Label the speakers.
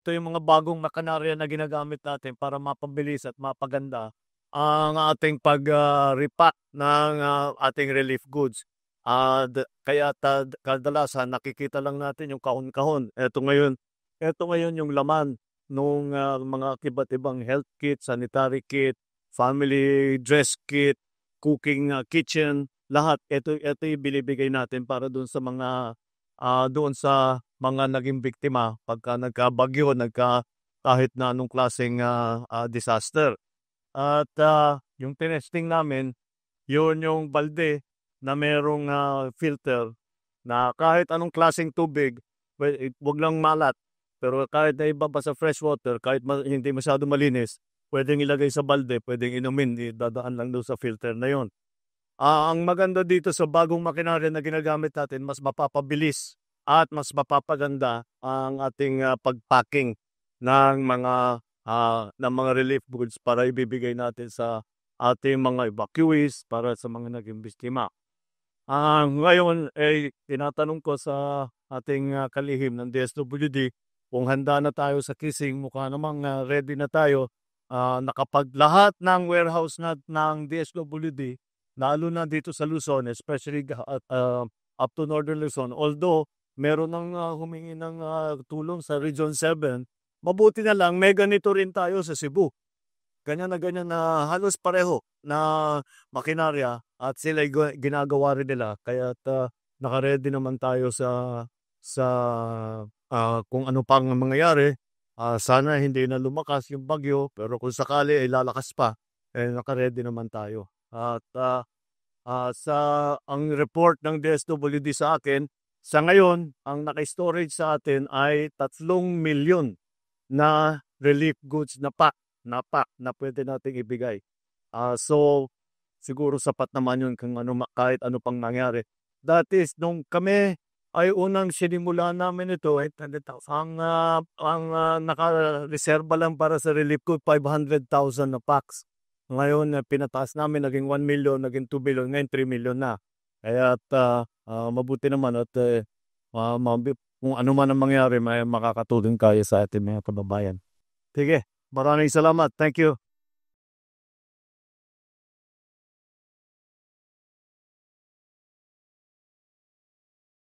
Speaker 1: ito yung mga bagong makinarya na ginagamit natin para mapabilis at mapaganda ang ating pag-repack ng ating relief goods. Kaya kadalasan nakikita lang natin yung kahon-kahon. Ito ngayon yung laman nung mga iba't ibang health kit, sanitary kit, family dress kit, cooking kitchen, lahat. Ito yung binibigay natin para doon sa mga naging biktima pagka nagkabagyo, kahit na anong klaseng disaster. At yung tinesting namin, yun yung balde na merong filter na kahit anong klaseng tubig, wag lang malat. Pero kahit na ibaba sa fresh water, kahit hindi masyado malinis, pwedeng ilagay sa balde, pwedeng inumin, dadaan lang doon sa filter na yon. Ang maganda dito sa bagong makinarya na ginagamit natin, mas mapapabilis at mas mapapaganda ang ating pagpacking ng mga relief goods para ibibigay natin sa ating mga evacuees, para sa mga naging biktima. Ngayon tinatanong ko sa ating kalihim ng DSWD kung handa na tayo sa kissing. Mukha namang ready na tayo. Nakapag lahat ng warehouse ng DSWD, lalo na dito sa Luzon, especially up to Northern Luzon. Although meron nang humingi ng tulong sa Region 7, mabuti na lang may ganito rin tayo sa Cebu. Ganyan na halos pareho na makinarya at sila ginagawa rin nila. Kaya naka-ready naman tayo sa kung ano pang mangyayari. Sana hindi na lumakas yung bagyo, pero kung sakali ay lalakas pa, naka-ready naman tayo. At ang report ng DSWD sa akin, sa ngayon, ang naka-storage sa atin ay 3 milyon na relief goods na pack na pwede nating ibigay. So, siguro sapat naman yun kahit ano pang mangyari. That is, nung kami ay unang sinimula namin ito, 800,000. Ang naka-reserva lang para sa relief good, 500,000 na packs. Ngayon, pinataas namin, naging 1 million, naging 2 million, ngayon 3 million na. Kaya mabuti naman at kung ano man ang mangyari, may makakatulong kayo sa ating mga kababayan. Sige, maraming salamat. Thank you.